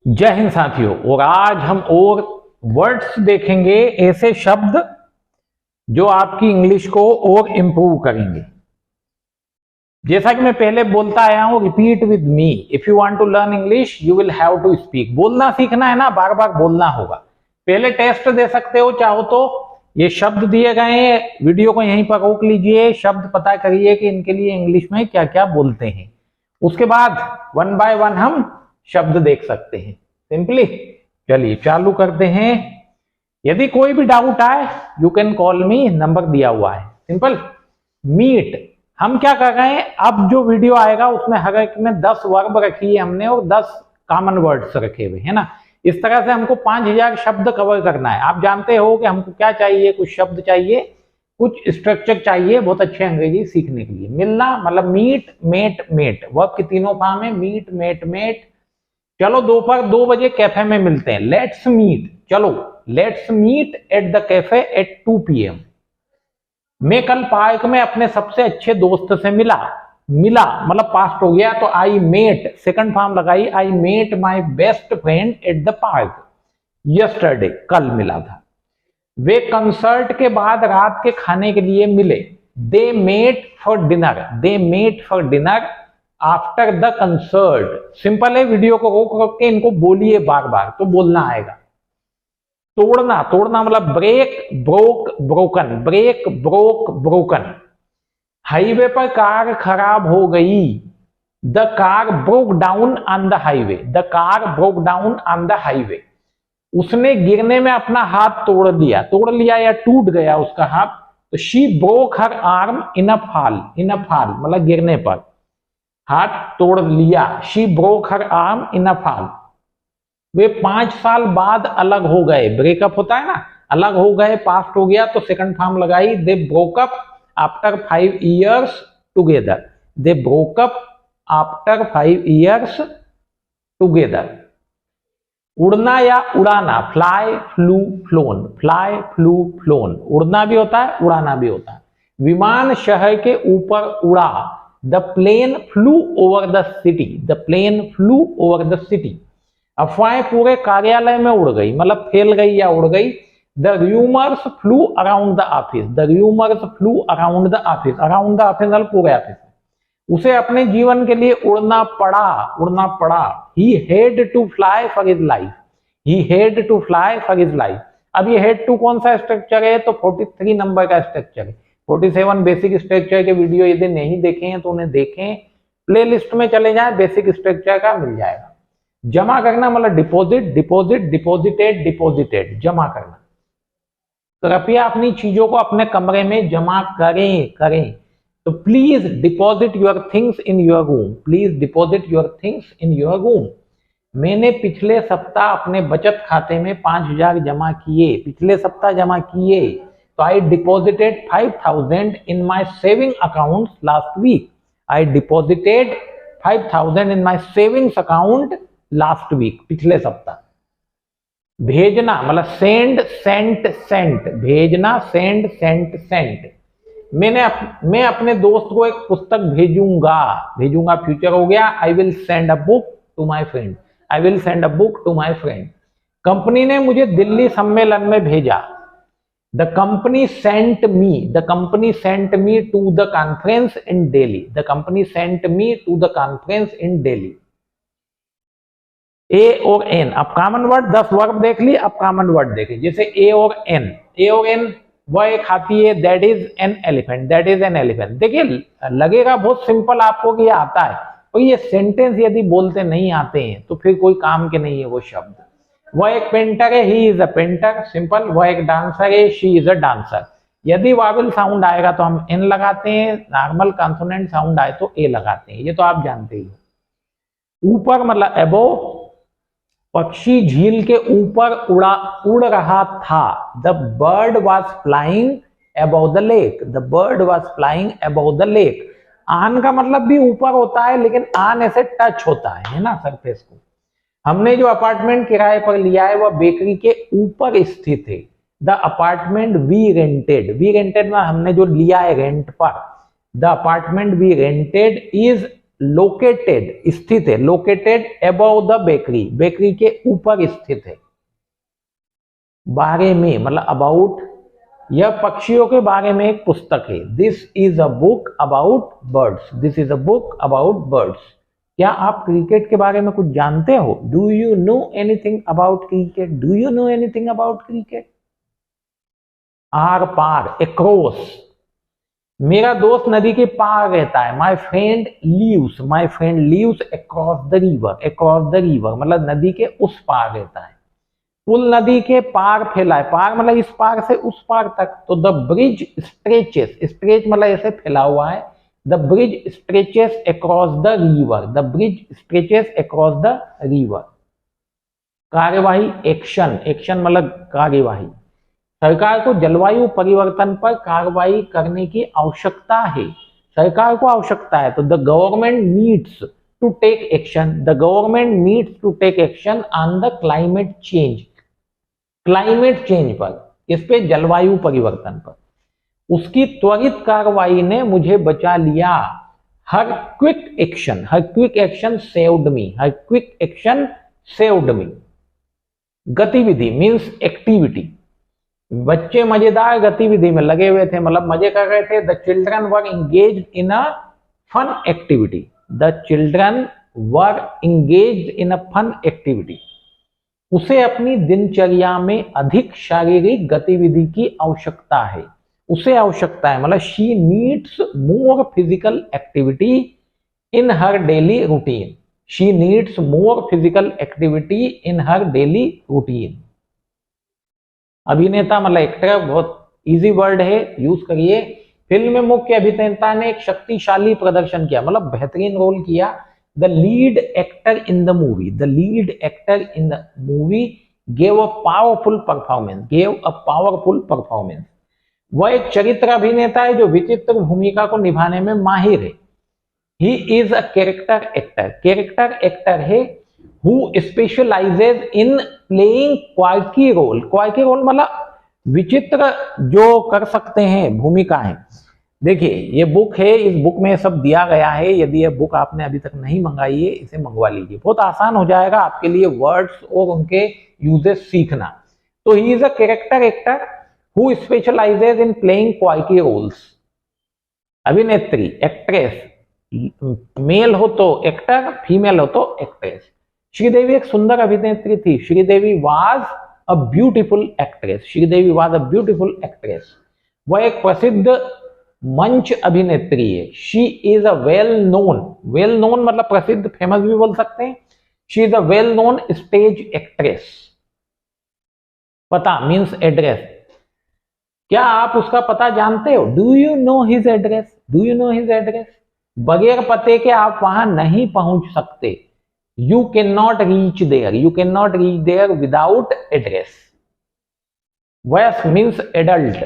जय हिंद साथियों। और आज हम और वर्ड्स देखेंगे, ऐसे शब्द जो आपकी इंग्लिश को और इंप्रूव करेंगे। जैसा कि मैं पहले बोलता आया हूं, repeat with me, if you want to learn English you will have to speak. बोलना सीखना है ना, बार बार बोलना होगा। पहले टेस्ट दे सकते हो चाहो तो, ये शब्द दिए गए हैं, वीडियो को यहीं पर रोक लीजिए, शब्द पता करिए कि इनके लिए इंग्लिश में क्या क्या बोलते हैं। उसके बाद वन बाय वन हम शब्द देख सकते हैं सिंपली। चलिए चालू करते हैं। यदि कोई भी डाउट आए you can call me, number दिया हुआ है। सिंपल। मीट हम क्या कर रहे हैं, अब जो वीडियो आएगा उसमें हर एक में 10 वर्ब रखी है हमने और 10 कॉमन वर्ड्स रखे हुए है ना। इस तरह से हमको 5000 शब्द कवर करना है। आप जानते हो कि हमको क्या चाहिए, कुछ शब्द चाहिए, कुछ स्ट्रक्चर चाहिए बहुत अच्छे अंग्रेजी सीखने के लिए। मिलना मतलब मीट, मेट, मेट, वर्ब की तीनों फॉर्म है, मीट, मेट, मेट। चलो दोपहर 2 बजे कैफे में मिलते हैं, लेट्स मीट। चलो let's meet at the cafe at 2 PM। मैं कल पार्क में अपने सबसे अच्छे दोस्त से मिला। मिला मतलब पास्ट हो गया, तो आई मेट, सेकंड फॉर्म लगाई, I met my best friend at the park yesterday, कल मिला था। वे कंसर्ट के बाद रात के खाने के लिए मिले। They met for dinner, they met for dinner after the concert. Simple है, वीडियो को रोक रोक के इनको बोलिए बार बार तो बोलना आएगा। तोड़ना, तोड़ना मतलब break, broke, broken, break, broke, broken. Highway पर कार खराब हो गई। The car broke down on the highway, the car broke down on the highway. उसने गिरने में अपना हाथ तोड़ लिया, तोड़ लिया या टूट गया उसका हाथ, तो she broke her arm in a fall, in a fall मतलब गिरने पर हाथ तोड़ लिया। She broke her arm in a fall. वे 5 साल बाद अलग हो गए, ब्रेकअप होता है ना, अलग हो गए, पास्ट हो गया तो सेकंड फॉर्म लगाई। They broke up after 5 years together, they broke up after 5 years together. उड़ना या उड़ाना, fly, flu, phloem, fly, flu, phloem. उड़ना भी होता है, उड़ाना भी होता है। विमान शहर के ऊपर उड़ा। The plane flew over the city, the plane flew over the city. अफवाहें पूरे कार्यालय में उड़ गई मतलब फैल गई या उड़ गई। The rumours flu around the office, the rumours flu around the office, around the office मतलब पूरे ऑफिस। उसे अपने जीवन के लिए उड़ना पड़ा, उड़ना पड़ा। He had to fly for his life, he had to fly for his life. अब ये हैड टू कौन सा स्ट्रक्चर है, तो 43 नंबर का स्ट्रक्चर है। 47 बेसिक स्ट्रक्चर के वीडियो यदि नहीं देखे हैं तो उन्हें देखें, प्लेलिस्ट में चले जाएं, बेसिक स्ट्रक्चर का मिल जाएगा। जमा करना मतलब डिपॉजिट, डिपॉजिट, डिपॉजिटेड, डिपॉजिटेड, जमा करना। कृपया अपनी चीजों को अपने कमरे में जमा करें, करें। तो please deposit your things in your room, please deposit your things in your room. मैंने पिछले सप्ताह अपने बचत खाते में 5000 जमा किए, पिछले सप्ताह जमा किए, तो I deposited 5000 in my saving account last week, I deposited 5000 in my savings account last week, पिछले सप्ताह। भेजना मतलब सेंड, सेंट, सेंट, भेजना, सेंड, सेंट, सेंट। मैं अपने दोस्त को एक पुस्तक भेजूंगा, भेजूंगा फ्यूचर हो गया। I will send a book to my friend, I will send a book to my friend. Company ने मुझे दिल्ली सम्मेलन में भेजा। The company sent me, the company sent me to the conference in Delhi, the company sent me to the conference in Delhi. A और an, अब common word 10 verb देख ली, अब common word देखें। जैसे ए और एन, ए और एन वह एक हाथी है, that is an elephant, that is an elephant. देखिए लगेगा बहुत सिंपल आपको कि ये आता है, और ये सेंटेंस यदि बोलते नहीं आते हैं तो फिर कोई काम के नहीं है वो शब्द। वह एक पेंटर है, ही इज अ पेंटर, सिंपल। वह एक डांसर है, शी इज अ डांसर। यदि वावल साउंड आएगा तो हम एन लगाते हैं, नॉर्मल कॉन्सोनेंट साउंड आए तो ए लगाते हैं, ये तो आप जानते ही हो। ऊपर मतलब एबो, पक्षी झील के ऊपर उड़ रहा था। The bird was flying above the lake, the bird was flying above the lake. आन का मतलब भी ऊपर होता है, लेकिन आन ऐसे टच होता है ना सरफेस को। हमने जो अपार्टमेंट किराए पर लिया है वह बेकरी के ऊपर स्थित है। The apartment we rented, we rented में हमने जो लिया है रेंट पर, the apartment we rented is located स्थित है, located above the bakery, bakery के ऊपर स्थित है। बारे में मतलब अबाउट, यह पक्षियों के बारे में एक पुस्तक है। This is a book about birds, this is a book about birds. क्या आप क्रिकेट के बारे में कुछ जानते हो? Do you know anything about cricket? Do you know anything about cricket? आर पार, एक्रॉस, मेरा दोस्त नदी के पार रहता है। My friend lives across the river, across the river मतलब नदी के उस पार रहता है। पुल नदी के पार फैला है, पार मतलब इस पार से उस पार तक। तो द ब्रिज स्ट्रेचेस, स्ट्रेच मतलब ऐसे फैला हुआ है। The bridge stretches across the river, the bridge stretches across the river. कार्यवाही, एक्शन, एक्शन मतलब कार्यवाही। सरकार को जलवायु परिवर्तन पर कार्रवाई करने की आवश्यकता है, सरकार को आवश्यकता है। तो the government needs to take action, the government needs to take action on the climate change, climate change पर, इस पे जलवायु परिवर्तन पर। उसकी त्वरित कार्रवाई ने मुझे बचा लिया। हर क्विक एक्शन, हर क्विक एक्शन सेव्ड मी, हर क्विक एक्शन सेव्ड मी। गतिविधि मीन्स एक्टिविटी, बच्चे मजेदार गतिविधि में लगे हुए थे, मतलब मजे कर रहे थे। The children were engaged in a fun activity, the children were engaged in a fun activity. उसे अपनी दिनचर्या में अधिक शारीरिक गतिविधि की आवश्यकता है, उसे आवश्यकता है मतलब she needs more physical activity in her daily routine, she needs more physical activity in her daily routine. अभिनेता मतलब एक्टर, बहुत इजी वर्ड है, यूज करिए। फिल्म में मुख्य अभिनेता ने एक शक्तिशाली प्रदर्शन किया, मतलब बेहतरीन रोल किया। The lead actor in the movie, the lead actor in the movie gave a powerful performance, gave a powerful performance. वह एक चरित्र अभिनेता है जो विचित्र भूमिका को निभाने में माहिर है। ही is a character actor, character actor है who specializes in playing quirky role, quirky role मतलब विचित्र जो कर सकते हैं भूमिकाएं। देखिए ये बुक है, इस बुक में सब दिया गया है। यदि ये बुक आपने अभी तक नहीं मंगाई है, इसे मंगवा लीजिए, बहुत आसान हो जाएगा आपके लिए वर्ड्स और उनके यूजेस सीखना। तो he is a character actor who specialises in playing क्वाइकी रोल्स। अभिनेत्री, एक्ट्रेस, मेल हो तो एक्टर, फीमेल हो तो एक्ट्रेस। श्रीदेवी एक सुंदर अभिनेत्री थी, Sridevi was a beautiful actress, Sridevi was a beautiful actress. वह एक प्रसिद्ध मंच अभिनेत्री है। She is a well known, well known मतलब प्रसिद्ध, फेमस भी बोल सकते हैं। She is a well known stage actress. पता मीन्स एड्रेस, क्या आप उसका पता जानते हो? Do you know his address, do you know his address. बगैर पते के आप वहां नहीं पहुंच सकते। You can not reach there, you can not reach there without address. वयस्क मीन्स एडल्ट,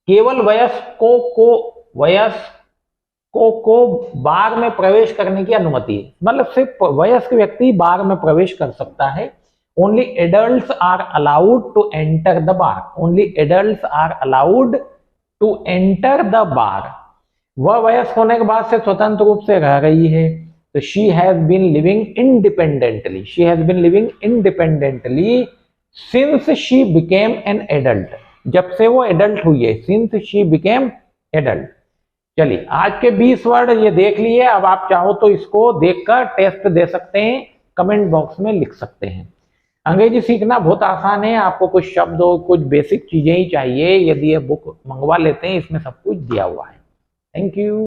केवल वयस्कों को बार में प्रवेश करने की अनुमति है, मतलब सिर्फ वयस्क व्यक्ति बार में प्रवेश कर सकता है। Only adults are allowed to enter the bar, only adults are allowed to enter the bar. वह वयस्क होने के बाद से स्वतंत्र रूप से रह रही है। तो she has been living independently, she has been living independently since she became an adult, जब से वो एडल्ट हुई है, सिंस शी बिकेम एडल्ट। चलिए आज के 20 वर्ड ये देख लिए। अब आप चाहो तो इसको देखकर टेस्ट दे सकते हैं, कमेंट बॉक्स में लिख सकते हैं। अंग्रेजी सीखना बहुत आसान है, आपको कुछ शब्द और कुछ बेसिक चीजें ही चाहिए। यदि ये बुक मंगवा लेते हैं, इसमें सब कुछ दिया हुआ है। Thank you.